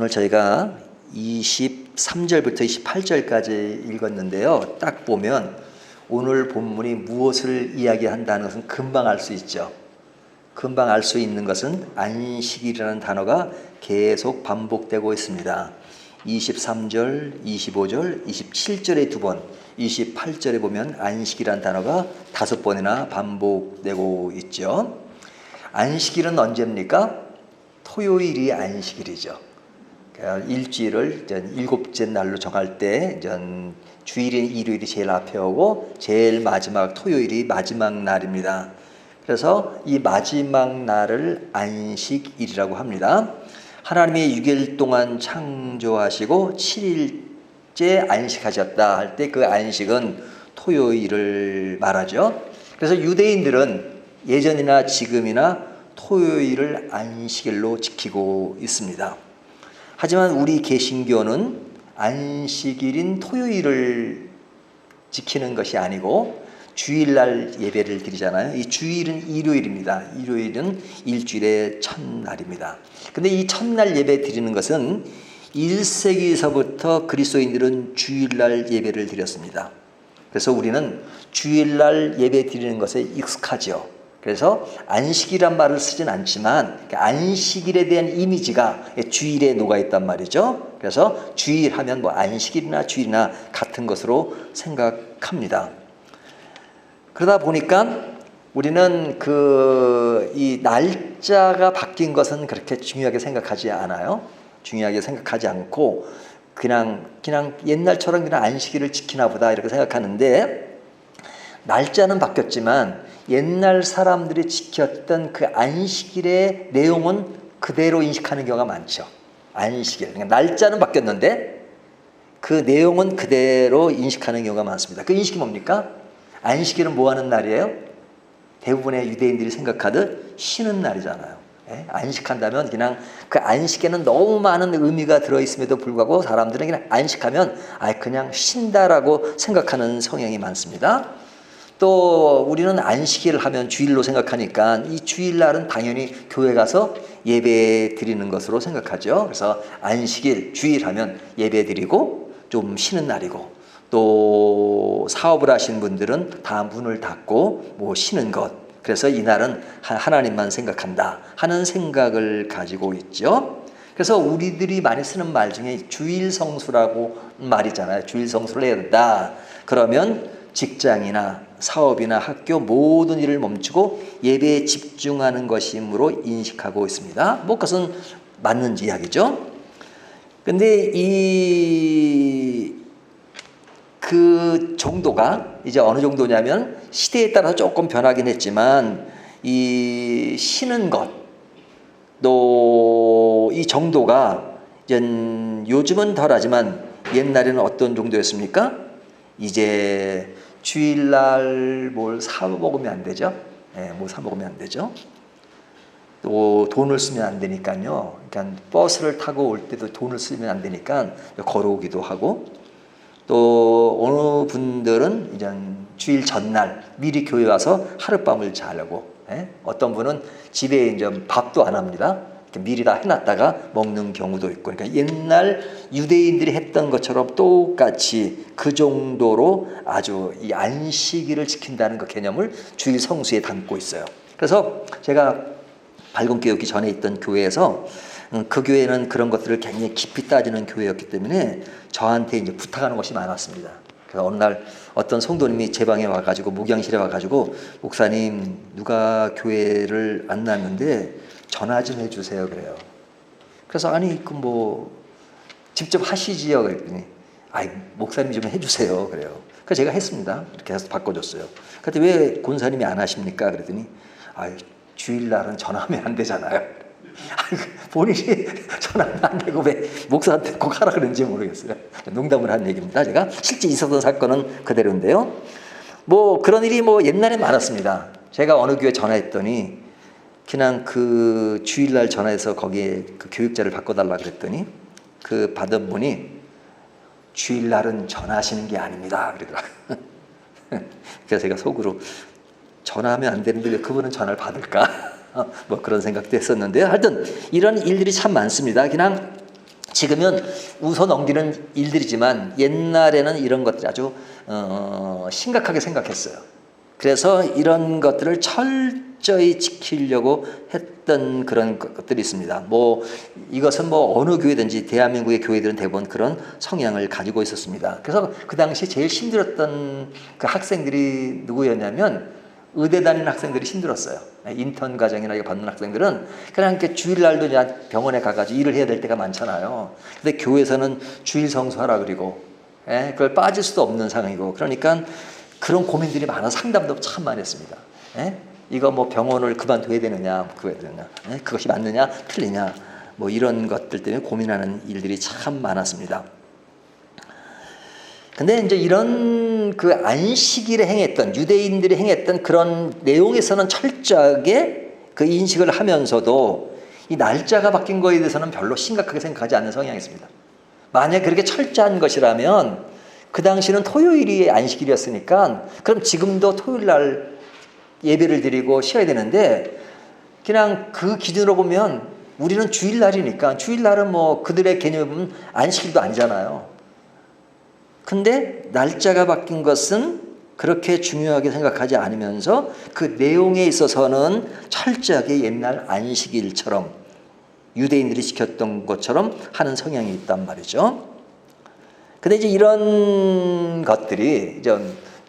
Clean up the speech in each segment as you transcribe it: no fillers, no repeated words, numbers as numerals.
오늘 저희가 23절부터 28절까지 읽었는데요. 딱 보면 오늘 본문이 무엇을 이야기한다는 것은 금방 알 수 있죠. 금방 알 수 있는 것은 안식일이라는 단어가 계속 반복되고 있습니다. 23절, 25절, 27절에 두 번, 28절에 보면 안식이라는 단어가 5번이나 반복되고 있죠. 안식일은 언제입니까? 토요일이 안식일이죠. 일주일을 7째 날로 정할 때 주일인 일요일이 제일 앞에 오고 제일 마지막 토요일이 마지막 날입니다. 그래서 이 마지막 날을 안식일이라고 합니다. 하나님이 6일 동안 창조하시고 7일째 안식하셨다 할 때 그 안식은 토요일을 말하죠. 그래서 유대인들은 예전이나 지금이나 토요일을 안식일로 지키고 있습니다. 하지만 우리 개신교는 안식일인 토요일을 지키는 것이 아니고 주일날 예배를 드리잖아요. 이 주일은 일요일입니다. 일요일은 일주일의 첫날입니다. 근데 이 첫날 예배 드리는 것은 1세기에서부터 그리스도인들은 주일날 예배를 드렸습니다. 그래서 우리는 주일날 예배 드리는 것에 익숙하죠. 그래서 안식이란 말을 쓰진 않지만 안식일에 대한 이미지가 주일에 녹아있단 말이죠. 그래서 주일 하면 뭐 안식일이나 주일이나 같은 것으로 생각합니다. 그러다 보니까 우리는 이 날짜가 바뀐 것은 그렇게 중요하게 생각하지 않아요. 중요하게 생각하지 않고 그냥 옛날처럼 그냥 안식일을 지키나 보다 이렇게 생각하는데, 날짜는 바뀌었지만 옛날 사람들이 지켰던 그 안식일의 내용은 그대로 인식하는 경우가 많죠. 안식일. 그러니까 날짜는 바뀌었는데 그 내용은 그대로 인식하는 경우가 많습니다. 그 인식이 뭡니까? 안식일은 뭐 하는 날이에요? 대부분의 유대인들이 생각하듯 쉬는 날이잖아요. 안식한다면 그냥 그 안식에는 너무 많은 의미가 들어있음에도 불구하고 사람들은 그냥 안식하면 그냥 쉰다라고 생각하는 성향이 많습니다. 또 우리는 안식일을 하면 주일로 생각하니까 이 주일날은 당연히 교회 가서 예배 드리는 것으로 생각하죠. 그래서 안식일, 주일 하면 예배 드리고 좀 쉬는 날이고, 또 사업을 하시는 분들은 다 문을 닫고 뭐 쉬는 것, 그래서 이날은 하나님만 생각한다 하는 생각을 가지고 있죠. 그래서 우리들이 많이 쓰는 말 중에 주일성수라고 말이잖아요. 주일성수를 해야 된다. 그러면 직장이나 사업이나 학교 모든 일을 멈추고 예배에 집중하는 것이므로 인식하고 있습니다. 뭐 그것은 맞는 이야기죠. 근데 그 정도가 이제 어느 정도냐면 시대에 따라서 조금 변하긴 했지만 이 쉬는 것, 또 이 정도가 요즘은 덜하지만 옛날에는 어떤 정도였습니까? 이제 주일날 뭘 사 먹으면 안 되죠. 뭐 사 먹으면 안 되죠. 또 돈을 쓰면 안 되니까요. 그러니까 버스를 타고 올 때도 돈을 쓰면 안 되니까 걸어오기도 하고, 또 어느 분들은 이제 주일 전날 미리 교회 와서 하룻밤을 자려고, 어떤 분은 집에 이제 밥도 안 합니다. 미리 다 해놨다가 먹는 경우도 있고, 그러니까 옛날 유대인들이 했던 것처럼 똑같이 그 정도로 아주 이 안식일을 지킨다는 그 개념을 주일 성수에 담고 있어요. 그래서 제가 발권교육이 전에 있던 교회에서 그 교회는 그런 것들을 굉장히 깊이 따지는 교회였기 때문에 저한테 이제 부탁하는 것이 많았습니다. 그래서 어느 날 어떤 성도님이 제 방에 와가지고, 목양실에 와가지고, 목사님 누가 교회를 안 났는데 전화 좀 해주세요 그래요. 그래서 뭐 직접 하시지요 그랬더니 목사님 좀 해주세요 그래요. 그래서 제가 했습니다. 이렇게 해서 바꿔줬어요. 그런데 왜 권사님이 안 하십니까 그랬더니 주일날은 전화하면 안 되잖아요. 본인이 전화하면 안 되고 왜 목사한테 꼭 하라 그런지 모르겠어요. 농담을 한 얘기입니다. 제가 실제 있었던 사건은 그대로인데요. 뭐 그런 일이 옛날에 많았습니다. 제가 어느 교회 전화했더니 그냥 그 주일날 전화해서 거기에 그 교육자를 바꿔달라 그랬더니 그 받은 분이 주일날은 전화하시는 게 아닙니다 그러더라고요. 그래서 제가 속으로 전화하면 안 되는데 왜 그분은 전화를 받을까? 뭐 그런 생각도 했었는데요. 하여튼 이런 일들이 참 많습니다. 그냥 지금은 웃어 넘기는 일들이지만 옛날에는 이런 것들이 아주 심각하게 생각했어요. 그래서 이런 것들을 철저히 지키려고 했던 그런 것들이 있습니다. 뭐 이것은 뭐 어느 교회든지 대한민국의 교회들은 대부분 그런 성향을 가지고 있었습니다. 그래서 그 당시 제일 힘들었던 그 학생들이 누구였냐면 의대 다니는 학생들이 힘들었어요. 인턴 과정이나 이거 받는 학생들은 그냥 이렇게 주일날도 병원에 가가지고 일을 해야 될 때가 많잖아요. 근데 교회에서는 주일 성수하라 그리고 그걸 빠질 수도 없는 상황이고 그러니까 그런 고민들이 많아 상담도 참 많이 했습니다. 이거 뭐 병원을 그만둬야 되느냐, 그것이 맞느냐, 틀리냐, 뭐 이런 것들 때문에 고민하는 일들이 참 많았습니다. 근데 이제 이런 그 안식일에 행했던 유대인들이 행했던 그런 내용에서는 철저하게 그 인식을 하면서도 이 날짜가 바뀐 거에 대해서는 별로 심각하게 생각하지 않는 성향이었습니다. 만약 그렇게 철저한 것이라면 그 당시는 토요일이 안식일이었으니까 그럼 지금도 토요일 날 예배를 드리고 쉬어야 되는데 그냥 그 기준으로 보면 우리는 주일날이니까 주일날은 뭐 그들의 개념은 안식일도 아니잖아요. 근데 날짜가 바뀐 것은 그렇게 중요하게 생각하지 않으면서 그 내용에 있어서는 철저하게 옛날 안식일처럼 유대인들이 지켰던 것처럼 하는 성향이 있단 말이죠. 근데 이제 이런 것들이 이제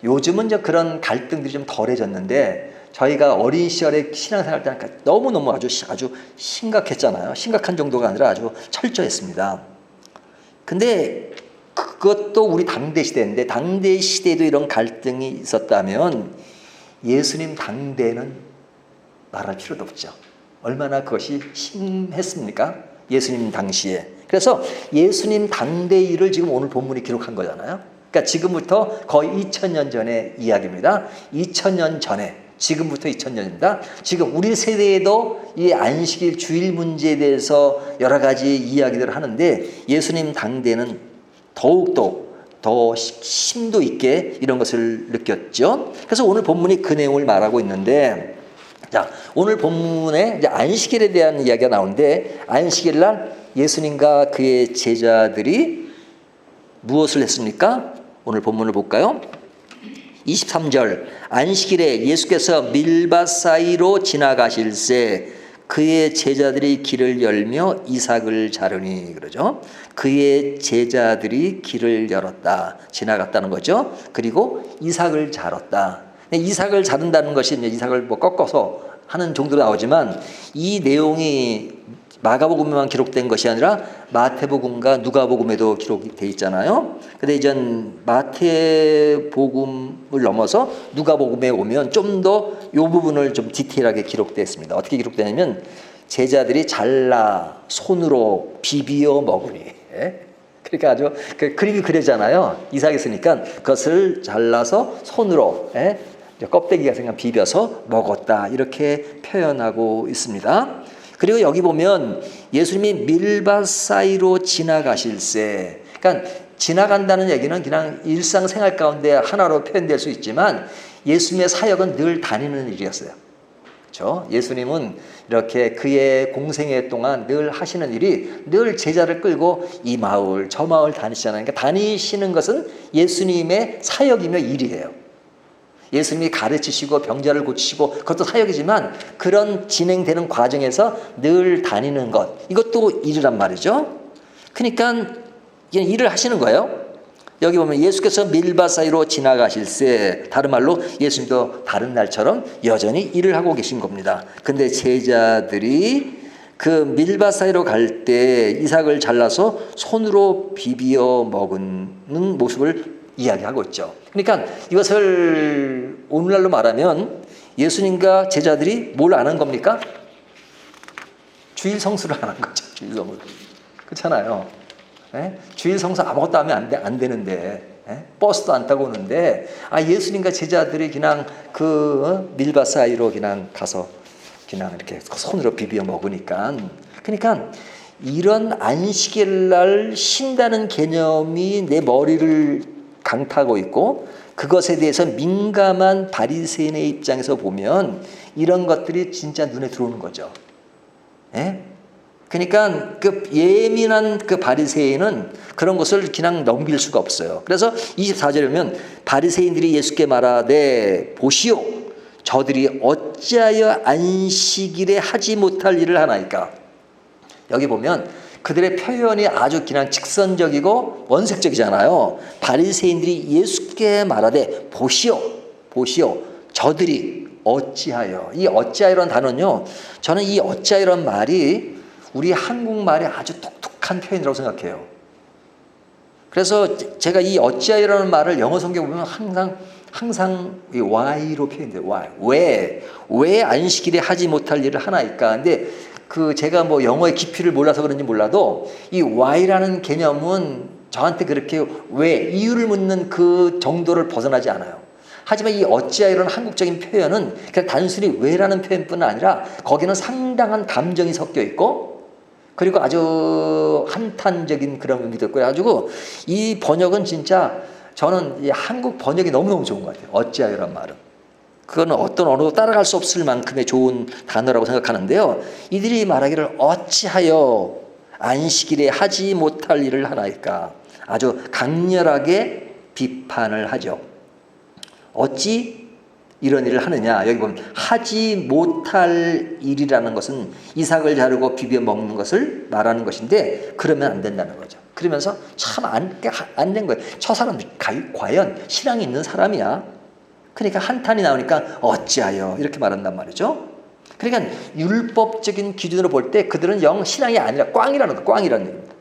요즘은 이제 그런 갈등들이 좀 덜해졌는데 저희가 어린 시절에 신앙생활 때는 너무너무 아주 심각했잖아요. 심각한 정도가 아니라 아주 철저했습니다. 근데 그것도 우리 당대 시대인데 당대 시대에도 이런 갈등이 있었다면 예수님 당대는 말할 필요도 없죠. 얼마나 그것이 심했습니까? 예수님 당시에. 그래서 예수님 당대 일을 지금 오늘 본문이 기록한 거잖아요. 그러니까 지금부터 거의 2000년 전의 이야기입니다. 2000년 전에 지금부터 2000년입니다. 지금 우리 세대에도 이 안식일 주일 문제에 대해서 여러 가지 이야기들을 하는데 예수님 당대는 더욱더 더 심도 있게 이런 것을 느꼈죠. 그래서 오늘 본문이 그 내용을 말하고 있는데 자, 오늘 본문에 이제 안식일에 대한 이야기가 나오는데 안식일 날 예수님과 그의 제자들이 무엇을 했습니까? 오늘 본문을 볼까요? 23절 안식일에 예수께서 밀밭 사이로 지나가실새 그의 제자들이 길을 열며 이삭을 자르니 그러죠. 그의 제자들이 길을 열었다. 지나갔다는 거죠. 그리고 이삭을 자랐다. 이삭을 자른다는 것이 이제 이삭을 뭐 꺾어서 하는 정도로 나오지만 이 내용이 마가복음에만 기록된 것이 아니라 마태복음과 누가복음에도 기록이 돼 있잖아요. 근데 이제 마태복음을 넘어서 누가복음에 오면 좀 더 이 부분을 좀 디테일하게 기록되어 있습니다. 어떻게 기록되냐면 제자들이 잘라 손으로 비비어 먹으니. 그러니까 아주 그 그림이 그려잖아요. 이삭이 있으니까 그것을 잘라서 손으로 껍데기가 생각 비벼서 먹었다 이렇게 표현하고 있습니다. 그리고 여기 보면 예수님이 밀밭 사이로 지나가실새 그러니까 지나간다는 얘기는 그냥 일상생활 가운데 하나로 표현될 수 있지만 예수님의 사역은 늘 다니는 일이었어요. 그렇죠? 예수님은 이렇게 그의 공생애 동안 늘 하시는 일이 늘 제자를 끌고 이 마을 저 마을 다니시잖아요. 그러니까 다니시는 것은 예수님의 사역이며 일이에요. 예수님이 가르치시고 병자를 고치시고 그것도 사역이지만 그런 진행되는 과정에서 늘 다니는 것 이것도 일이란 말이죠. 그러니까 일을 하시는 거예요. 여기 보면 예수께서 밀밭 사이로 지나가실새 다른 말로 예수님도 다른 날처럼 여전히 일을 하고 계신 겁니다. 근데 제자들이 그 밀밭 사이로 갈 때 이삭을 잘라서 손으로 비비어 먹는 모습을 이야기하고 있죠. 그러니까 이것을 오늘날로 말하면 예수님과 제자들이 뭘 안 한 겁니까? 주일 성수를 안 한 거죠. 주일 성수. 그렇잖아요. 주일 성수 아무것도 하면 안 되는데 버스도 안 타고 오는데 예수님과 제자들이 그냥 그 밀밭 사이로 그냥 가서 그냥 이렇게 손으로 비벼 먹으니까 그러니까 이런 안식일 날 쉰다는 개념이 내 머리를 강타하고 있고 그것에 대해서 민감한 바리새인의 입장에서 보면 이런 것들이 진짜 눈에 들어오는 거죠. 그러니까 그 예민한 그 바리새인은 그런 것을 그냥 넘길 수가 없어요. 그래서 24절에 보면 바리새인들이 예수께 말하되 보시오 저들이 어찌하여 안식일에 하지 못할 일을 하나이까. 여기 보면 그들의 표현이 아주 그냥 직선적이고 원색적이잖아요. 바리새인들이 예수께 말하되 보시오 보시오 저들이 어찌하여. 이 어찌하여라는 단어는요, 저는 이 어찌하여라는 말이 우리 한국말의 아주 독특한 표현이라고 생각해요. 그래서 제가 이 어찌하여라는 말을 영어 성경에 보면 항상 이 why로 표현돼요. why. 왜 안식일에 하지 못할 일을 하나이까. 근데 그 제가 뭐 영어의 깊이를 몰라서 그런지 몰라도 이 why라는 개념은 저한테 그렇게 왜 이유를 묻는 그 정도를 벗어나지 않아요. 하지만 이 어찌하여라는 한국적인 표현은 그냥 단순히 왜라는 표현뿐 아니라 거기는 상당한 감정이 섞여 있고 그리고 아주 한탄적인 그런 의미도 있고 해가지고 이 번역은 진짜 저는 이 한국 번역이 너무너무 좋은 것 같아요. 어찌하여란 말은. 그거는 어떤 언어도 따라갈 수 없을 만큼의 좋은 단어라고 생각하는데요. 이들이 말하기를 어찌하여 안식일에 하지 못할 일을 하나이까. 아주 강렬하게 비판을 하죠. 어찌 이런 일을 하느냐. 여기 보면 하지 못할 일이라는 것은 이삭을 자르고 비벼 먹는 것을 말하는 것인데 그러면 안 된다는 거죠. 그러면서 참 안 된 거예요. 저 사람 과연 신앙이 있는 사람이야. 그러니까 한탄이 나오니까 어찌하여 이렇게 말한단 말이죠. 그러니까 율법적인 기준으로 볼 때 그들은 영 신앙이 아니라 꽝이라는 거, 꽝이라는 얘기입니다.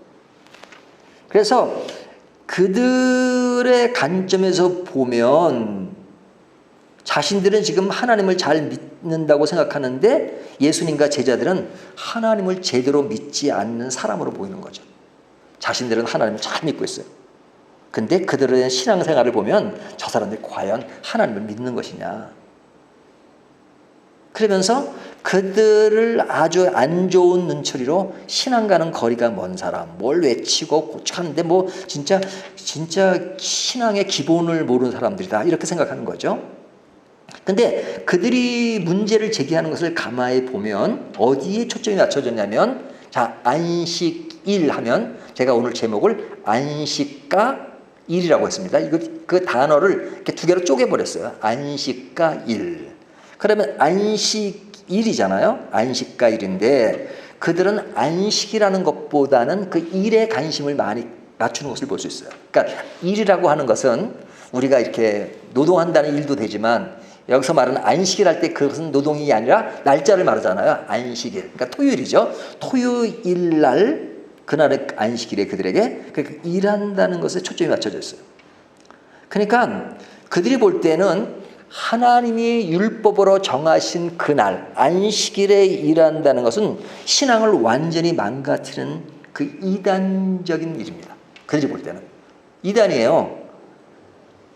그래서 그들의 관점에서 보면 자신들은 지금 하나님을 잘 믿는다고 생각하는데 예수님과 제자들은 하나님을 제대로 믿지 않는 사람으로 보이는 거죠. 자신들은 하나님을 잘 믿고 있어요. 근데 그들의 신앙생활을 보면 저 사람들이 과연 하나님을 믿는 것이냐. 그러면서 그들을 아주 안 좋은 눈초리로 신앙과는 거리가 먼 사람, 뭘 외치고 고쳐하는데 뭐 진짜 신앙의 기본을 모르는 사람들이다. 이렇게 생각하는 거죠. 근데 그들이 문제를 제기하는 것을 가만히 보면 어디에 초점이 맞춰졌냐면 자, 안식일 하면 제가 오늘 제목을 안식과 일이라고 했습니다. 이거 그 단어를 이렇게 두 개로 쪼개버렸어요. 안식과 일. 그러면 안식일이잖아요. 안식과 일인데 그들은 안식이라는 것보다는 그 일에 관심을 많이 맞추는 것을 볼 수 있어요. 그러니까 일이라고 하는 것은 우리가 이렇게 노동한다는 일도 되지만 여기서 말하는 안식일 할 때 그것은 노동이 아니라 날짜를 말하잖아요. 안식일. 그러니까 토요일이죠. 토요일 날 그날의 안식일에 그들에게 그러니까 일한다는 것에 초점이 맞춰져 있어요. 그러니까 그들이 볼 때는 하나님이 율법으로 정하신 그날 안식일에 일한다는 것은 신앙을 완전히 망가뜨리는 그 이단적인 일입니다. 그들이 볼 때는 이단이에요.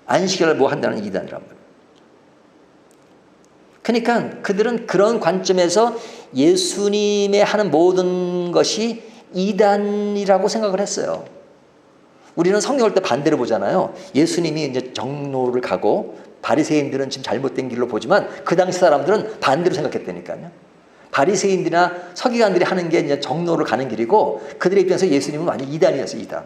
안식일을 뭐 한다는 이단이란 말이에요. 그러니까 그들은 그런 관점에서 예수님의 하는 모든 것이 이단이라고 생각을 했어요. 우리는 성경을 때 반대로 보잖아요. 예수님이 이제 정로를 가고 바리새인들은 지금 잘못된 길로 보지만 그 당시 사람들은 반대로 생각했다니까요. 바리새인들이나 서기관들이 하는 게 이제 정로를 가는 길이고 그들의 입장에서 예수님은 완전 이단이었어요. 이단.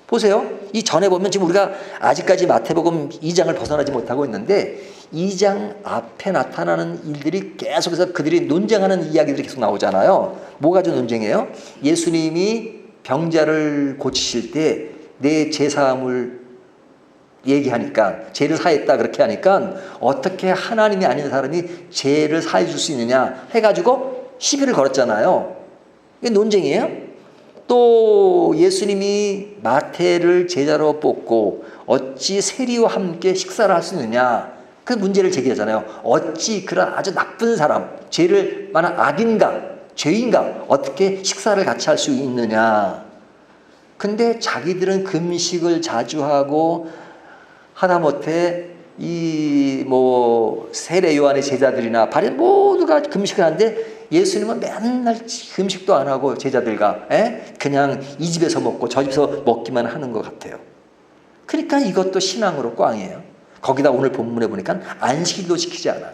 보세요. 이 전에 보면 지금 우리가 아직까지 마태복음 2장을 벗어나지 못하고 있는데 2장 앞에 나타나는 일들이 계속해서 그들이 논쟁하는 이야기들이 계속 나오잖아요. 뭐 가지고 논쟁해요? 예수님이 병자를 고치실 때 내 죄사함을 얘기하니까 죄를 사했다 그렇게 하니까 어떻게 하나님이 아닌 사람이 죄를 사해 줄 수 있느냐 해가지고 시비를 걸었잖아요. 이게 논쟁이에요. 또 예수님이 마태를 제자로 뽑고 어찌 세리와 함께 식사를 할 수 있느냐 그 문제를 제기하잖아요. 어찌 그런 아주 나쁜 사람 죄를 만한 악인가 죄인가 어떻게 식사를 같이 할 수 있느냐. 근데 자기들은 금식을 자주 하고 하다못해 이 뭐 세례 요한의 제자들이나 바리 모두가 금식을 하는데 예수님은 맨날 금식도 안 하고 제자들과 그냥 이 집에서 먹고 저 집에서 먹기만 하는 것 같아요. 그러니까 이것도 신앙으로 꽝이에요. 거기다 오늘 본문에 보니까 안식일도 지키지 않아요.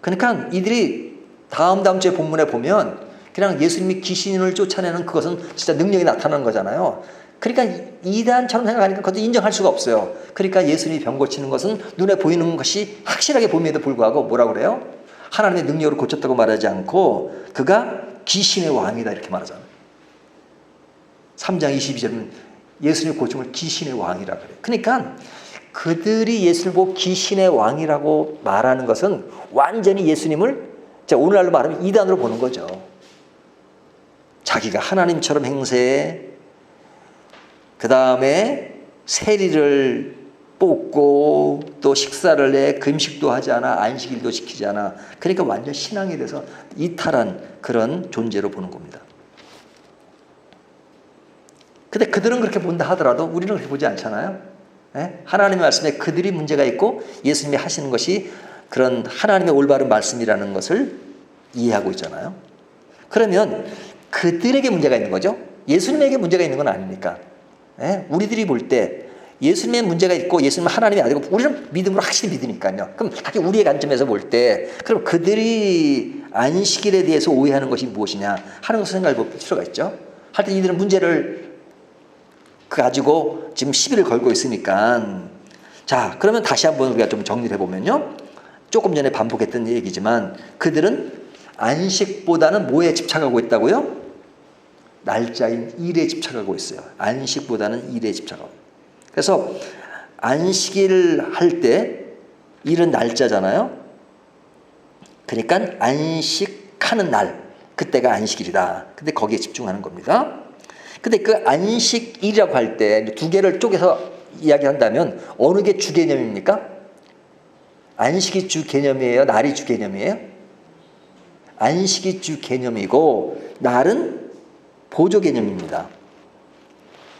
그러니까 이들이 다음 주에 본문에 보면 그냥 예수님이 귀신을 쫓아내는 그것은 진짜 능력이 나타나는 거잖아요. 그러니까 이단처럼 생각하니까 그것도 인정할 수가 없어요. 그러니까 예수님이 병 고치는 것은 눈에 보이는 것이 확실하게 보임에도 불구하고 뭐라고 그래요? 하나님의 능력으로 고쳤다고 말하지 않고 그가 귀신의 왕이다 이렇게 말하잖아요. 3장 22절은 예수님의 고침을 귀신의 왕이라 그래요. 그러니까 그들이 예수를 보고 귀신의 왕이라고 말하는 것은 완전히 예수님을 오늘날로 말하면 이단으로 보는 거죠. 자기가 하나님처럼 행세해 그 다음에 세리를 뽑고 또 식사를 해 금식도 하지 않아 안식일도 지키지 않아. 그러니까 완전 신앙에 대해서 이탈한 그런 존재로 보는 겁니다. 근데 그들은 그렇게 본다 하더라도 우리는 그렇게 보지 않잖아요. 네? 하나님의 말씀에 그들이 문제가 있고 예수님이 하시는 것이 그런 하나님의 올바른 말씀이라는 것을 이해하고 있잖아요. 그러면 그들에게 문제가 있는 거죠. 예수님에게 문제가 있는 건 아니니까. 네? 우리들이 볼 때 예수님의 문제가 있고 예수님은 하나님이 아니고 우리는 믿음으로 확실히 믿으니까요. 그럼 자기 우리의 관점에서 볼 때 그럼 그들이 안식일에 대해서 오해하는 것이 무엇이냐 하는 것을 생각해 볼 필요가 있죠. 하여튼 이들은 문제를 가지고 지금 시비를 걸고 있으니까 자 그러면 다시 한번 우리가 좀 정리를 해보면요. 조금 전에 반복했던 얘기지만 그들은 안식보다는 뭐에 집착하고 있다고요? 날짜인 일에 집착하고 있어요. 안식보다는 일에 집착하고. 그래서 안식일 할 때 일은 날짜잖아요. 그러니까 안식하는 날 그때가 안식일이다. 근데 거기에 집중하는 겁니다. 근데 그 안식일이라고 할 때 두 개를 쪼개서 이야기한다면 어느 게 주 개념입니까? 안식이 주 개념이에요? 날이 주 개념이에요? 안식이 주 개념이고 날은 보조 개념입니다.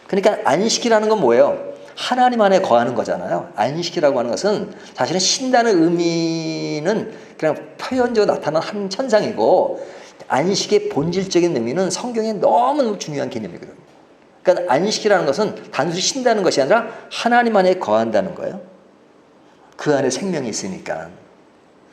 그러니까 안식이라는 건 뭐예요? 하나님 안에 거하는 거잖아요. 안식이라고 하는 것은 사실은 쉰다는 의미는 그냥 표현적으로 나타나는 한 천상이고 안식의 본질적인 의미는 성경에 너무너무 중요한 개념이거든요. 그러니까 안식이라는 것은 단순히 쉰다는 것이 아니라 하나님 안에 거한다는 거예요. 그 안에 생명이 있으니까.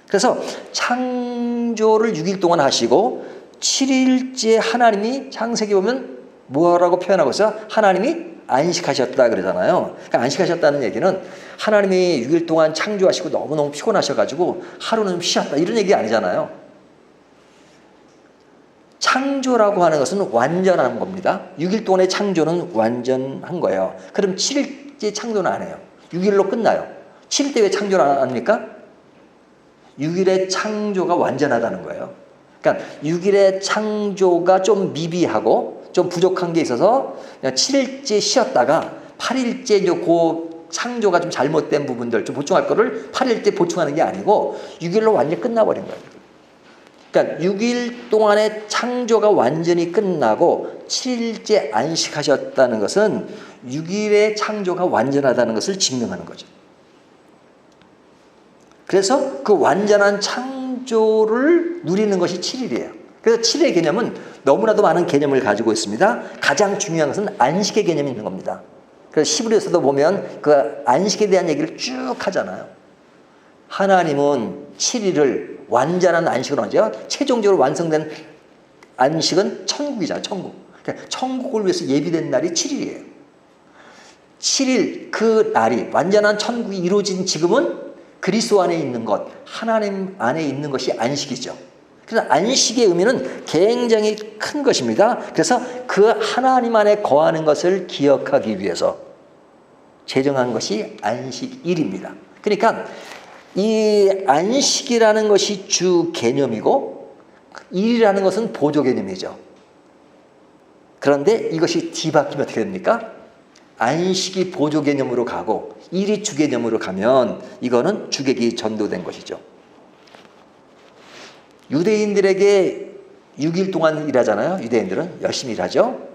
그래서 창조를 6일 동안 하시고 7일째 하나님이 창세기 보면 뭐라고 표현하고 있어요? 하나님이 안식하셨다 그러잖아요. 그러니까 안식하셨다는 얘기는 하나님이 6일 동안 창조하시고 너무너무 피곤하셔가지고 하루는 쉬었다 이런 얘기 아니잖아요. 창조라고 하는 것은 완전한 겁니다. 6일 동안의 창조는 완전한 거예요. 그럼 7일째 창조는 안 해요. 6일로 끝나요. 7일 때 왜 창조를 안 합니까? 6일의 창조가 완전하다는 거예요. 그러니까 6일의 창조가 좀 미비하고 좀 부족한 게 있어서 7일째 쉬었다가 8일째 이제 그 창조가 좀 잘못된 부분들 좀 보충할 거를 8일째 보충하는 게 아니고 6일로 완전히 끝나버린 거예요. 그러니까 6일 동안의 창조가 완전히 끝나고 7일째 안식하셨다는 것은 6일의 창조가 완전하다는 것을 증명하는 거죠. 그래서 그 완전한 창조를 누리는 것이 7일이에요. 그래서 7일의 개념은 너무나도 많은 개념을 가지고 있습니다. 가장 중요한 것은 안식의 개념이 있는 겁니다. 그래서 시브리에서도 보면 그 안식에 대한 얘기를 쭉 하잖아요. 하나님은 7일을 완전한 안식을 언제요? 최종적으로 완성된 안식은 천국이잖아요. 천국. 그러니까 천국을 위해서 예비된 날이 7일이에요. 7일 그 날이 완전한 천국이 이루어진 지금은 그리스도 안에 있는 것, 하나님 안에 있는 것이 안식이죠. 그래서 안식의 의미는 굉장히 큰 것입니다. 그래서 그 하나님 안에 거하는 것을 기억하기 위해서 제정한 것이 안식일입니다. 그러니까 이 안식이라는 것이 주 개념이고 일이라는 것은 보조 개념이죠. 그런데 이것이 뒤바뀌면 어떻게 됩니까? 안식이 보조 개념으로 가고 일이 주 개념으로 가면 이거는 주객이 전도된 것이죠. 유대인들에게 6일 동안 일하잖아요. 유대인들은 열심히 일하죠.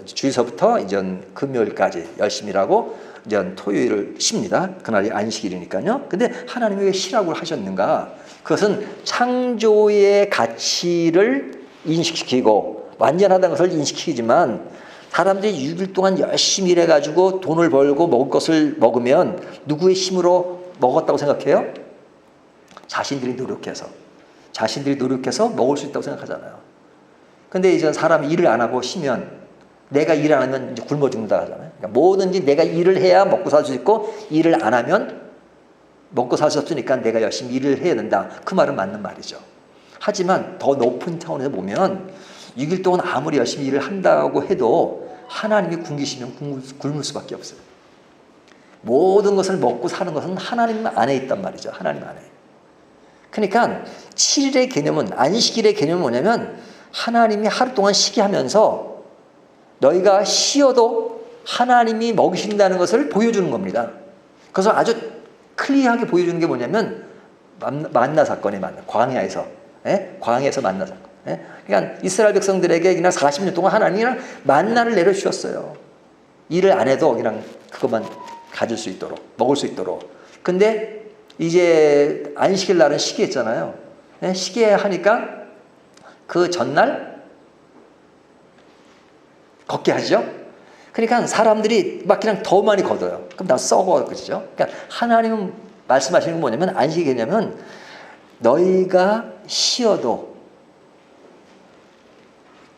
주일서부터 이제 금요일까지 열심히 일하고 이제 토요일을 쉽니다. 그날이 안식일이니까요. 근데 하나님이 왜 쉬라고 하셨는가? 그것은 창조의 가치를 인식시키고 완전하다는 것을 인식시키지만 사람들이 6일 동안 열심히 일해가지고 돈을 벌고 먹을 것을 먹으면 누구의 힘으로 먹었다고 생각해요? 자신들이 노력해서. 자신들이 노력해서 먹을 수 있다고 생각하잖아요. 근데 이제 사람이 일을 안 하고 쉬면, 내가 일 안 하면 이제 굶어 죽는다 하잖아요. 그러니까 뭐든지 내가 일을 해야 먹고 살 수 있고, 일을 안 하면 먹고 살 수 없으니까 내가 열심히 일을 해야 된다. 그 말은 맞는 말이죠. 하지만 더 높은 차원에서 보면 6일 동안 아무리 열심히 일을 한다고 해도 하나님이 굶기시면 굶을 수밖에 없어요. 모든 것을 먹고 사는 것은 하나님 안에 있단 말이죠. 하나님 안에. 그러니까 7일의 개념은, 안식일의 개념은 뭐냐면 하나님이 하루 동안 쉬게 하면서 너희가 쉬어도 하나님이 먹이신다는 것을 보여주는 겁니다. 그래서 아주 클리어하게 보여주는 게 뭐냐면 만나 사건이 광야에서, 광야에서 만나 사건. 그러니까 이스라엘 백성들에게 그냥 40년 동안 하나님이 그냥 만나를 내려주셨어요. 일을 안 해도 그냥 그것만 가질 수 있도록, 먹을 수 있도록. 근데 이제 안식일 날은 쉬게 했잖아요. 쉬게 하니까 그 전날 걷게 하죠. 그러니까 사람들이 막 그냥 더 많이 걷어요. 그럼 다 썩어, 그죠? 그러니까 하나님은 말씀하시는 건 뭐냐면, 안식이 개념은 너희가 쉬어도,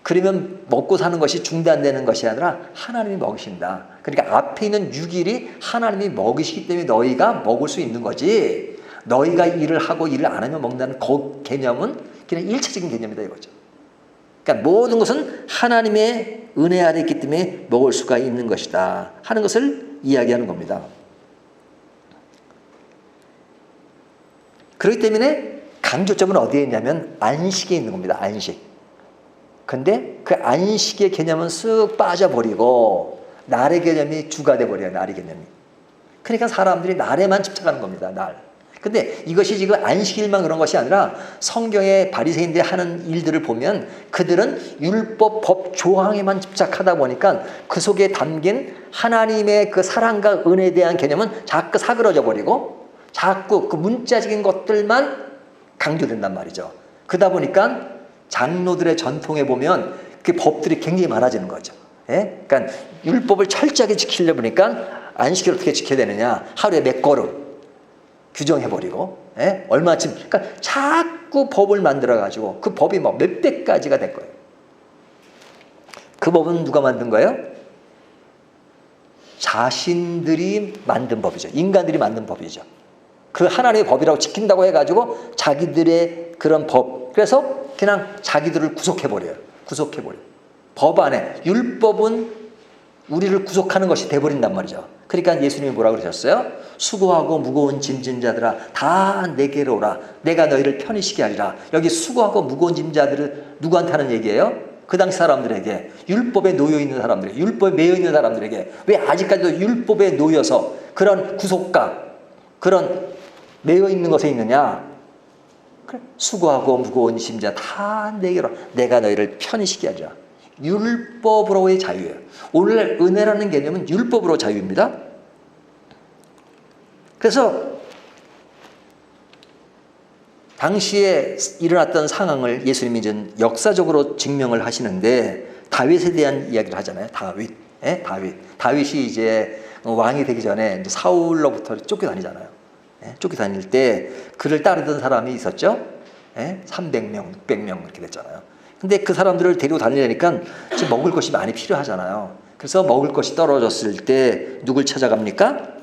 그러면 먹고 사는 것이 중단되는 것이 아니라 하나님이 먹이신다. 그러니까 앞에 있는 6일이 하나님이 먹이시기 때문에 너희가 먹을 수 있는 거지, 너희가 일을 하고 일을 안 하면 먹는다는 그 개념은 그냥 일차적인 개념이다 이거죠. 그러니까 모든 것은 하나님의 은혜 아래 있기 때문에 먹을 수가 있는 것이다 하는 것을 이야기하는 겁니다. 그렇기 때문에 강조점은 어디에 있냐면 안식에 있는 겁니다. 안식. 근데 그 안식의 개념은 쓱 빠져버리고 날의 개념이 주가 돼버려요. 날의 개념이. 그러니까 사람들이 날에만 집착하는 겁니다. 날. 근데 이것이 지금 안식일만 그런 것이 아니라 성경의 바리새인들이 하는 일들을 보면 그들은 율법 법 조항에만 집착하다 보니까 그 속에 담긴 하나님의 그 사랑과 은혜에 대한 개념은 자꾸 사그러져 버리고 자꾸 그 문자적인 것들만 강조된단 말이죠. 그러다 보니까 장로들의 전통에 보면 그 법들이 굉장히 많아지는 거죠. 그러니까 율법을 철저하게 지키려 보니까 안식일 어떻게 지켜야 되느냐, 하루에 몇 걸음 규정해버리고, 얼마쯤, 그러니까 자꾸 법을 만들어가지고 그 법이 뭐 몇백 가지가 될 거예요. 그 법은 누가 만든 거예요? 자신들이 만든 법이죠. 인간들이 만든 법이죠. 그 하나님의 법이라고 지킨다고 해가지고 자기들의 그런 법, 그래서 그냥 자기들을 구속해버려요. 구속해버려요. 법 안에, 율법은 우리를 구속하는 것이 돼버린단 말이죠. 그러니까 예수님이 뭐라고 그러셨어요? 수고하고 무거운 짐진 자들아 다 내게로 오라. 내가 너희를 편히 쉬게 하리라. 여기 수고하고 무거운 짐자들을 누구한테 하는 얘기예요? 그 당시 사람들에게, 율법에 놓여 있는 사람들에게, 율법에 매여 있는 사람들에게. 왜 아직까지도 율법에 놓여서 그런 구속감, 그런 매여 있는 것에 있느냐? 그래, 수고하고 무거운 짐자 다 내게로, 내가 너희를 편히 쉬게 하리라. 율법으로의 자유예요. 오늘날 은혜라는 개념은 율법으로 자유입니다. 그래서 당시에 일어났던 상황을 예수님이 이제 역사적으로 증명을 하시는데, 다윗에 대한 이야기를 하잖아요. 다윗이 이제 왕이 되기 전에 이제 사울로부터 쫓겨다니잖아요. 쫓겨다닐 때 그를 따르던 사람이 있었죠. 300명, 600명 이렇게 됐잖아요. 근데 그 사람들을 데리고 다니려니까 지금 먹을 것이 많이 필요하잖아요. 그래서 먹을 것이 떨어졌을 때 누굴 찾아갑니까?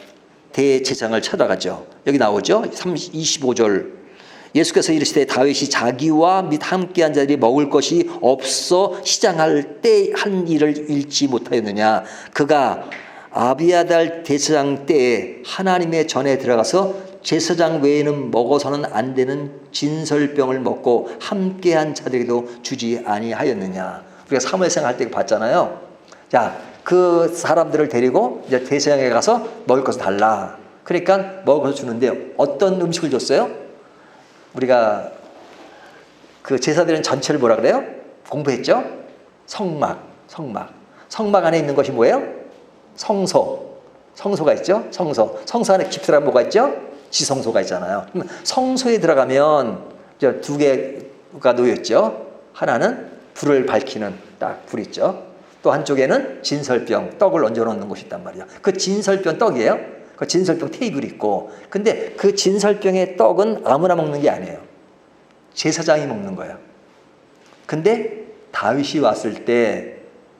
대제사장을 찾아가죠. 여기 나오죠. 25절. 예수께서 이르시되 다윗이 자기와 및 함께한 자들이 먹을 것이 없어 시장할 때 한 일을 잃지 못하였느냐. 그가 아비아달 대제사장 때에 하나님의 전에 들어가서 제사장 외에는 먹어서는 안 되는 진설병을 먹고 함께한 자들에게도 주지 아니하였느냐. 우리가 사무엘상 할 때 봤잖아요. 자, 그 사람들을 데리고 이제 대제사장에 가서 먹을 것을 달라. 그러니까 먹을 것을 주는데 어떤 음식을 줬어요? 우리가 그 제사드리는 전체를 뭐라 그래요? 공부했죠? 성막 안에 있는 것이 뭐예요? 성소가 있죠? 성소 안에 깊이란 뭐가 있죠? 지성소가 있잖아요. 성소에 들어가면 두 개가 놓였죠. 하나는 불을 밝히는 딱 불 있죠. 또 한쪽에는 진설병, 떡을 얹어 놓는 곳이 있단 말이에요. 그 진설병 떡이에요. 그 진설병 테이블이 있고, 근데 그 진설병의 떡은 아무나 먹는 게 아니에요. 제사장이 먹는 거예요. 근데 다윗이 왔을 때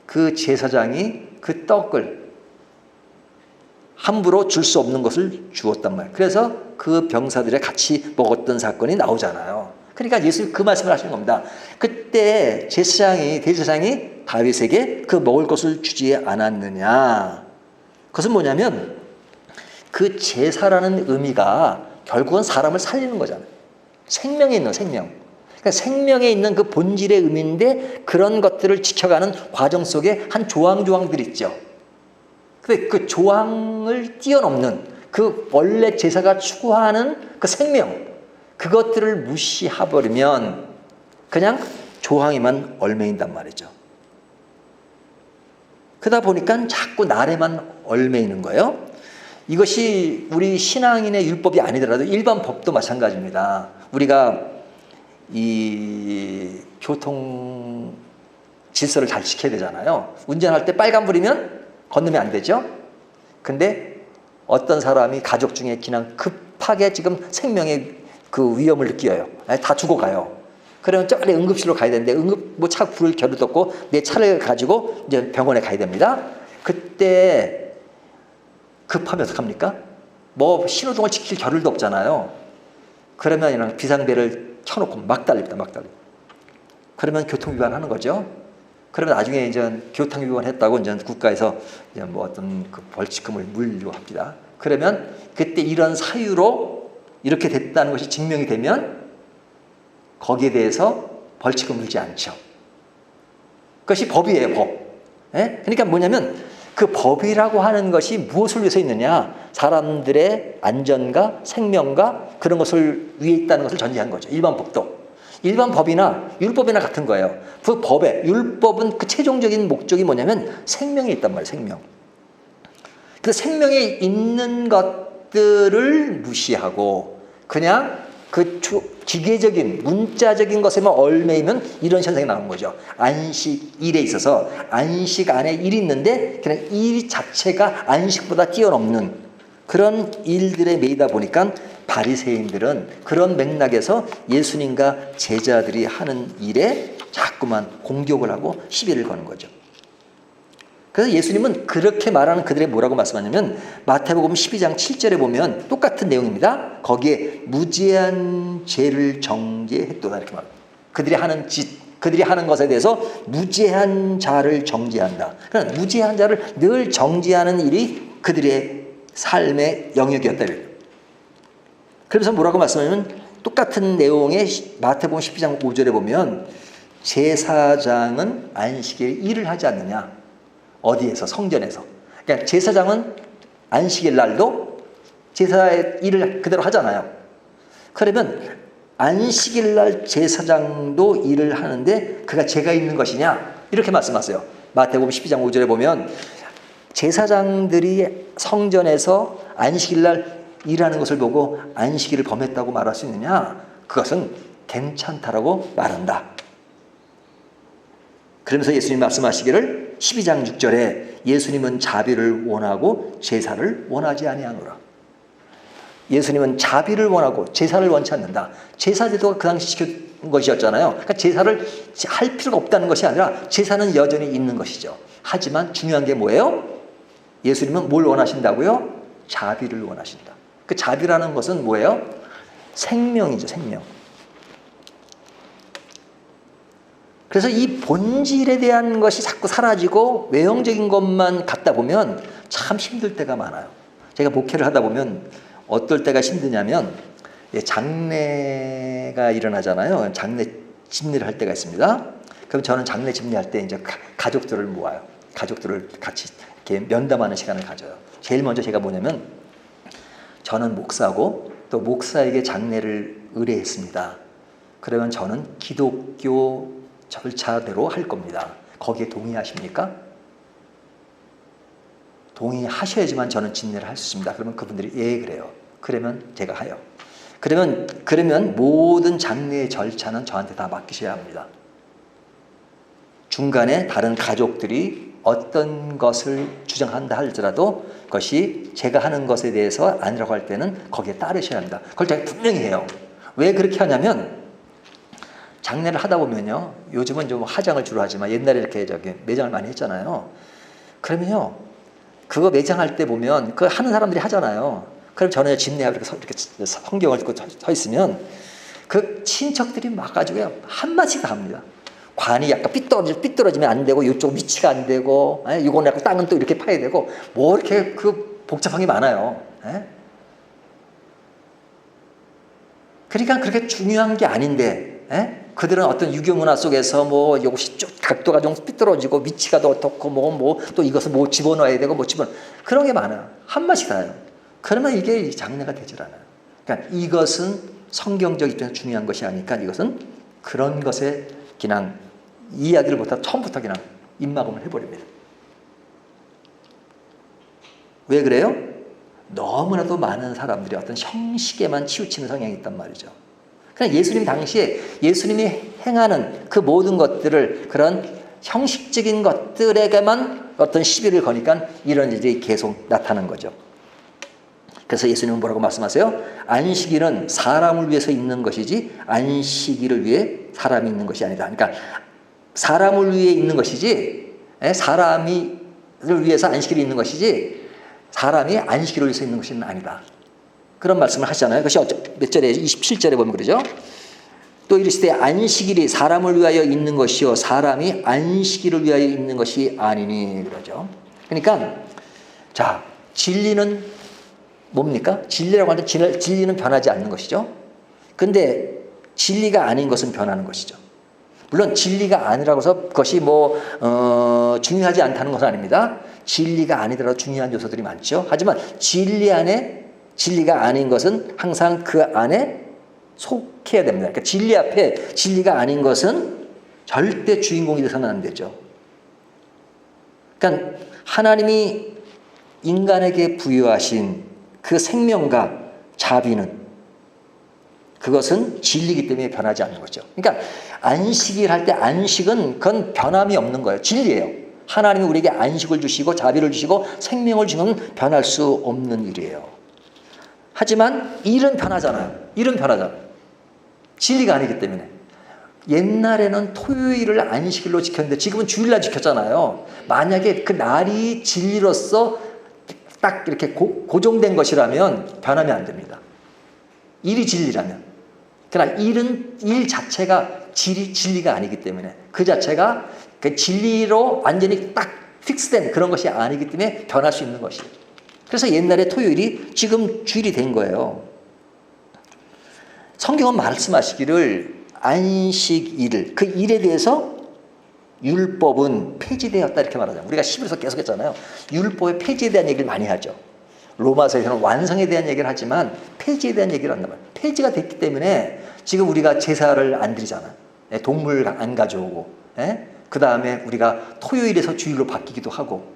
그 제사장이 그 떡을 함부로 줄 수 없는 것을 주었단 말이에요. 그래서 그 병사들이 같이 먹었던 사건이 나오잖아요. 그러니까 예수님 그 말씀을 하시는 겁니다. 그때 대제사장이 다윗에게 그 먹을 것을 주지 않았느냐. 그것은 뭐냐면 그 제사라는 의미가 결국은 사람을 살리는 거잖아요. 생명에 있는 생명. 그러니까 생명에 있는 그 본질의 의미인데 그런 것들을 지켜가는 과정 속에 한 조항들이 있죠. 근데 그 조항을 뛰어넘는 그 원래 제사가 추구하는 그 생명, 그것들을 무시해버리면 그냥 조항에만 얽매인단 말이죠. 그러다 보니까 자꾸 날에만 얽매이는 거예요. 이것이 우리 신앙인의 율법이 아니더라도 일반 법도 마찬가지입니다. 우리가 이 교통 질서를 잘 지켜야 되잖아요. 운전할 때 빨간불이면 건너면 안 되죠. 근데 어떤 사람이 가족 중에 그냥 급하게 지금 생명의 그 위험을 느껴요. 다 죽어가요. 그러면 저리 응급실로 가야 되는데 차 불을 겨루었고 내 차를 가지고 이제 병원에 가야 됩니다. 그때 급하면 어떡합니까? 뭐 신호등을 지킬 겨를도 없잖아요. 그러면 그냥 비상벨을 켜놓고 막 달립니다. 그러면 교통위반하는 거죠. 그러면 나중에 이제 교통위반했다고 이제 국가에서 이제 뭐 어떤 그 벌칙금을 물려고 합니다. 그러면 그때 이런 사유로 이렇게 됐다는 것이 증명이 되면 거기에 대해서 벌칙금 물지 않죠. 그것이 법이에요, 법. 예? 그러니까 뭐냐면 그 법이라고 하는 것이 무엇을 위해서 있느냐? 사람들의 안전과 생명과 그런 것을 위해 있다는 것을 전제한 거죠. 일반 법도. 일반 법이나 율법이나 같은 거예요. 그 법에, 율법은 그 최종적인 목적이 뭐냐면 생명이 있단 말이에요, 생명. 그 생명에 있는 것들을 무시하고 그냥 그 기계적인 문자적인 것에만 얽매이면 이런 현상이 나오는 거죠. 안식일에 있어서 안식 안에 일이 있는데 그냥 일 자체가 안식보다 뛰어넘는 그런 일들에 매이다 보니까 바리새인들은 그런 맥락에서 예수님과 제자들이 하는 일에 자꾸만 공격을 하고 시비를 거는 거죠. 그래서 예수님은 그렇게 말하는 그들의 뭐라고 말씀하냐면 마태복음 12장 7절에 보면 똑같은 내용입니다. 거기에 무죄한 죄를 정죄했도다 이렇게 말합니다. 그들이 하는 것에 대해서 무죄한 자를 정죄한다. 그러니까 무죄한 자를 늘 정죄하는 일이 그들의 삶의 영역이었다. 그래서 뭐라고 말씀하냐면 똑같은 내용의 마태복음 12장 5절에 보면 제사장은 안식일에 일을 하지 않느냐. 어디에서? 성전에서. 그러니까 제사장은 안식일 날도 제사의 일을 그대로 하잖아요. 그러면 안식일 날 제사장도 일을 하는데 그가 죄가 있는 것이냐? 이렇게 말씀하세요. 마태복음 12장 5절에 보면 제사장들이 성전에서 안식일 날 일하는 것을 보고 안식일을 범했다고 말할 수 있느냐? 그것은 괜찮다라고 말한다. 그러면서 예수님 말씀하시기를 12장 6절에 예수님은 자비를 원하고 제사를 원하지 아니하노라. 예수님은 자비를 원하고 제사를 원치 않는다. 제사 제도가 그 당시 지킨 것이었잖아요. 그러니까 제사를 할 필요가 없다는 것이 아니라 제사는 여전히 있는 것이죠. 하지만 중요한 게 뭐예요? 예수님은 뭘 원하신다고요? 자비를 원하신다. 그 자비라는 것은 뭐예요? 생명이죠, 생명. 그래서 이 본질에 대한 것이 자꾸 사라지고 외형적인 것만 갖다 보면 참 힘들 때가 많아요. 제가 목회를 하다 보면 어떨 때가 힘드냐면 장례가 일어나잖아요. 장례 집례를 할 때가 있습니다. 그럼 저는 장례 집례할 때 이제 가족들을 모아요. 가족들을 같이 이렇게 면담하는 시간을 가져요. 제일 먼저 제가 뭐냐면 저는 목사고 또 목사에게 장례를 의뢰했습니다. 그러면 저는 기독교 절차대로 할 겁니다. 거기에 동의하십니까? 동의하셔야지만 저는 집례를 할 수 있습니다. 그러면 그분들이 예 그래요. 그러면 제가 해요. 그러면 모든 장례의 절차는 저한테 다 맡기셔야 합니다. 중간에 다른 가족들이 어떤 것을 주장한다 할지라도 그것이 제가 하는 것에 대해서 아니라고 할 때는 거기에 따르셔야 합니다. 그걸 제가 분명히 해요. 왜 그렇게 하냐면 장례를 하다 보면요. 요즘은 좀 화장을 주로 하지만 옛날에 이렇게 매장을 많이 했잖아요. 그러면요. 그거 매장할 때 보면 그거 하는 사람들이 하잖아요. 그럼 저는 집례하고 이렇게 성경을 듣고 서 있으면 그 친척들이 막 가지고 한마디씩 다 합니다. 관이 약간 삐뚤어지면 안 되고 이쪽 위치가 안 되고 이거는 약간 땅은 또 이렇게 파야 되고 뭐 이렇게 그 복잡한 게 많아요. 그러니까 그렇게 중요한 게 아닌데 그들은 어떤 유교 문화 속에서 뭐 이것이 쭉 각도가 좀 삐뚤어지고 위치가 더 어떻고 뭐 또 이것을 뭐 집어넣어야 되고 뭐 그런 게 많아요. 한마디씩 다 해요. 그러면 이게 장례가 되질 않아요. 그러니까 이것은 성경적 입장에서 중요한 것이 아니니까 이것은 그런 것에 그냥 이야기를 못하고 처음부터 그냥 입막음을 해버립니다. 왜 그래요? 너무나도 많은 사람들이 어떤 형식에만 치우치는 성향이 있단 말이죠. 그냥 예수님 당시에 예수님이 행하는 그 모든 것들을 그런 형식적인 것들에게만 어떤 시비를 거니까 이런 일이 계속 나타나는 거죠. 그래서 예수님은 뭐라고 말씀하세요? 안식일은 사람을 위해서 있는 것이지 안식일을 위해 사람이 있는 것이 아니다. 그러니까 사람을 위해 있는 것이지 사람을 위해서 안식일이 있는 것이지 사람이 안식일을 위해서 있는 것은 아니다. 그런 말씀을 하시잖아요. 그것이 몇 절에 27절에 보면 그러죠. 또 이르시되 안식일이 사람을 위하여 있는 것이요 사람이 안식일을 위하여 있는 것이 아니니 그러죠. 그러니까 자 진리는 뭡니까? 진리라고 하는데 진리는 변하지 않는 것이죠. 근데 진리가 아닌 것은 변하는 것이죠. 물론 진리가 아니라고 해서 그것이 중요하지 않다는 것은 아닙니다. 진리가 아니더라도 중요한 요소들이 많죠. 하지만 진리 안에 진리가 아닌 것은 항상 그 안에 속해야 됩니다. 그러니까 진리 앞에 진리가 아닌 것은 절대 주인공이 되서는 안 되죠. 그러니까 하나님이 인간에게 부여하신 그 생명과 자비는 그것은 진리이기 때문에 변하지 않는 거죠. 그러니까 안식일 할 때 안식은 그건 변함이 없는 거예요. 진리예요. 하나님이 우리에게 안식을 주시고 자비를 주시고 생명을 주는 변할 수 없는 일이에요. 하지만 일은 변하잖아요. 일은 변하잖아요. 진리가 아니기 때문에. 옛날에는 토요일을 안식일로 지켰는데 지금은 주일날 지켰잖아요. 만약에 그 날이 진리로서 딱 이렇게 고정된 것이라면 변하면 안 됩니다. 일이 진리라면. 그러나 일 자체가 진리가 아니기 때문에 그 자체가 그 진리로 완전히 딱 픽스된 그런 것이 아니기 때문에 변할 수 있는 것이에요. 그래서 옛날에 토요일이 지금 주일이 된 거예요. 성경은 말씀하시기를 안식일, 그 일에 대해서 율법은 폐지되었다 이렇게 말하잖아요. 우리가 11에서 계속 했잖아요. 율법의 폐지에 대한 얘기를 많이 하죠. 로마서에서는 완성에 대한 얘기를 하지만 폐지에 대한 얘기를 한단 말이에요. 폐지가 됐기 때문에 지금 우리가 제사를 안 드리잖아요. 동물 안 가져오고 그 다음에 우리가 토요일에서 주일로 바뀌기도 하고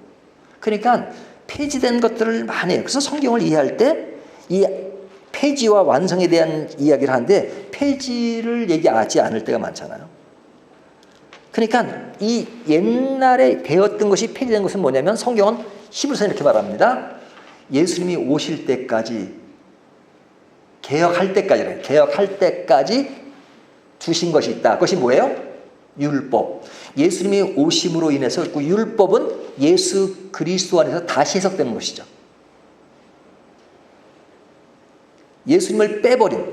그러니까 폐지된 것들을 많이 해요. 그래서 성경을 이해할 때 이 폐지와 완성에 대한 이야기를 하는데 폐지를 얘기하지 않을 때가 많잖아요. 그러니까 이 옛날에 되었던 것이 폐지된 것은 뭐냐면 성경은 히브리서에 이렇게 말합니다. 예수님이 오실 때까지 개혁할 때까지 주신 것이 있다. 그것이 뭐예요? 율법. 예수님이 오심으로 인해서 그 율법은 예수 그리스도 안에서 다시 해석되는 것이죠. 예수님을 빼버린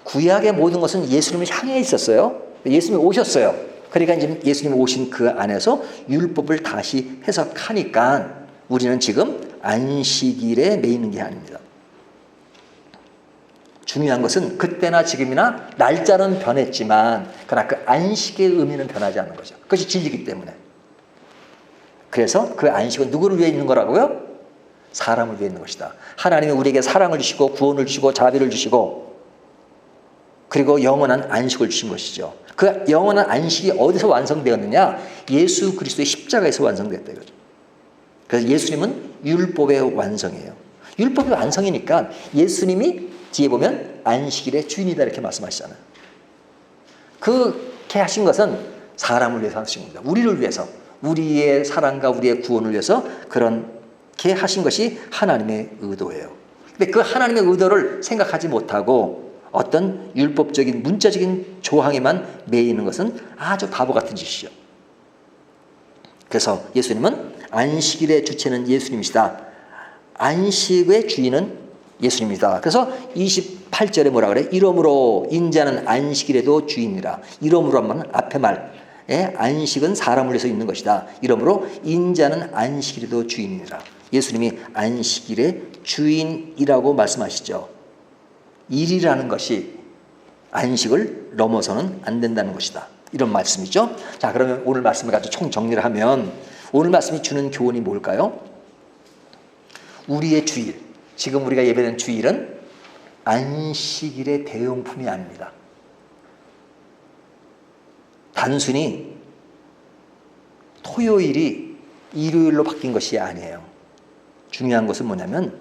구약의 모든 것은 예수님을 향해 있었어요. 예수님이 오셨어요. 그러니까 이제 예수님이 오신 그 안에서 율법을 다시 해석하니까 우리는 지금 안식일에 매이는 게 아닙니다. 중요한 것은 그때나 지금이나 날짜는 변했지만 그러나 그 안식의 의미는 변하지 않는 거죠. 그것이 진리이기 때문에. 그래서 그 안식은 누구를 위해 있는 거라고요? 사람을 위해 있는 것이다. 하나님이 우리에게 사랑을 주시고 구원을 주시고 자비를 주시고 그리고 영원한 안식을 주신 것이죠. 그 영원한 안식이 어디서 완성되었느냐? 예수 그리스도의 십자가에서 완성됐다 이거죠. 그래서 예수님은 율법의 완성이에요. 율법의 완성이니까 예수님이 뒤에 보면 안식일의 주인이다 이렇게 말씀하시잖아요. 그렇게 하신 것은 사람을 위해서 하신 겁니다. 우리를 위해서, 우리의 사랑과 우리의 구원을 위해서 그렇게 하신 것이 하나님의 의도예요. 근데 그 하나님의 의도를 생각하지 못하고 어떤 율법적인 문자적인 조항에만 매여 있는 것은 아주 바보 같은 짓이죠. 그래서 예수님은 안식일의 주체는 예수님이시다. 안식의 주인은 예수님이다. 그래서 28절에 뭐라 그래? 이러므로 인자는 안식일에도 주인이라. 이러므로 하면 앞에 말. 안식은 사람을 위해서 있는 것이다. 이러므로 인자는 안식일에도 주인이라. 예수님이 안식일의 주인이라고 말씀하시죠. 일이라는 것이 안식을 넘어서는 안 된다는 것이다. 이런 말씀이죠. 자, 그러면 오늘 말씀을 가지고 총 정리를 하면 오늘 말씀이 주는 교훈이 뭘까요? 우리의 주일, 지금 우리가 예배드리는 주일은 안식일의 대용품이 아닙니다. 단순히 토요일이 일요일로 바뀐 것이 아니에요. 중요한 것은 뭐냐면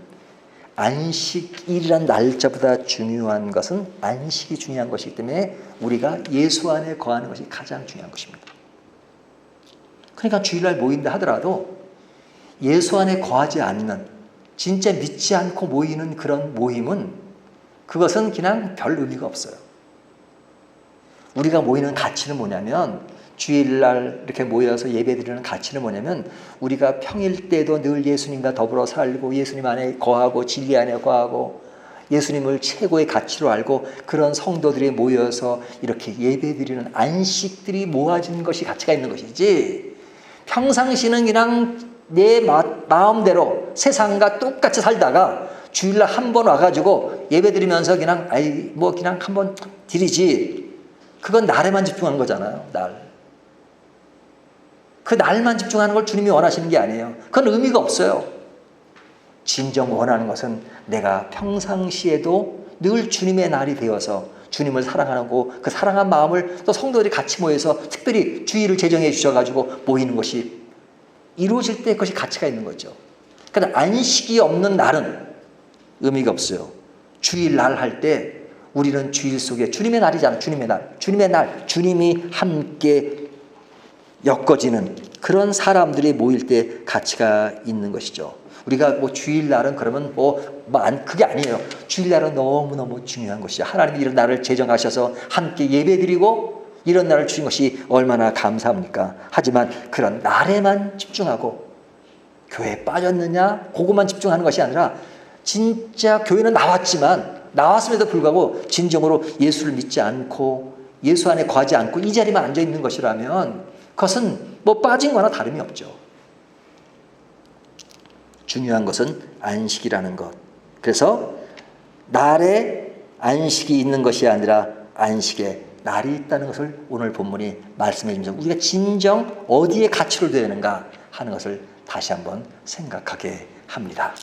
안식일이란 날짜보다 중요한 것은 안식이 중요한 것이기 때문에 우리가 예수 안에 거하는 것이 가장 중요한 것입니다. 그러니까 주일날 모인다 하더라도 예수 안에 거하지 않는, 진짜 믿지 않고 모이는 그런 모임은 그것은 그냥 별 의미가 없어요. 우리가 모이는 가치는 뭐냐면, 주일날 이렇게 모여서 예배드리는 가치는 뭐냐면, 우리가 평일 때도 늘 예수님과 더불어 살고 예수님 안에 거하고 진리 안에 거하고 예수님을 최고의 가치로 알고 그런 성도들이 모여서 이렇게 예배드리는 안식들이 모아진 것이 가치가 있는 것이지, 평상시는 그냥 내 마음대로 세상과 똑같이 살다가 주일날 한 번 와가지고 예배드리면서 그냥 그냥 한번 드리지, 그건 날에만 집중하는 거잖아요. 그 날만 집중하는 걸 주님이 원하시는 게 아니에요. 그건 의미가 없어요. 진정 원하는 것은 내가 평상시에도 늘 주님의 날이 되어서 주님을 사랑하고 그 사랑한 마음을 또 성도들이 같이 모여서 특별히 주일을 제정해 주셔가지고 모이는 것이 이루어질 때 그것이 가치가 있는 거죠. 그러니까 안식이 없는 날은 의미가 없어요. 주일날 할 때 우리는 주일 속에 주님의 날이잖아요. 주님의 날, 주님이 함께 엮어지는 그런 사람들이 모일 때 가치가 있는 것이죠. 우리가 뭐 주일날은 그러면 그게 아니에요. 주일날은 너무너무 중요한 것이죠. 하나님이 이런 날을 제정하셔서 함께 예배드리고 이런 날을 주신 것이 얼마나 감사합니까? 하지만 그런 날에만 집중하고 교회에 빠졌느냐 그것만 집중하는 것이 아니라, 진짜 교회는 나왔음에도 불구하고 진정으로 예수를 믿지 않고 예수 안에 거하지 않고 이 자리만 앉아 있는 것이라면 그것은 빠진 거나 다름이 없죠. 중요한 것은 안식이라는 것. 그래서 날에 안식이 있는 것이 아니라 안식에 날이 있다는 것을 오늘 본문이 말씀해 주면서 우리가 진정 어디에 가치를 둬야 되는가 하는 것을 다시 한번 생각하게 합니다.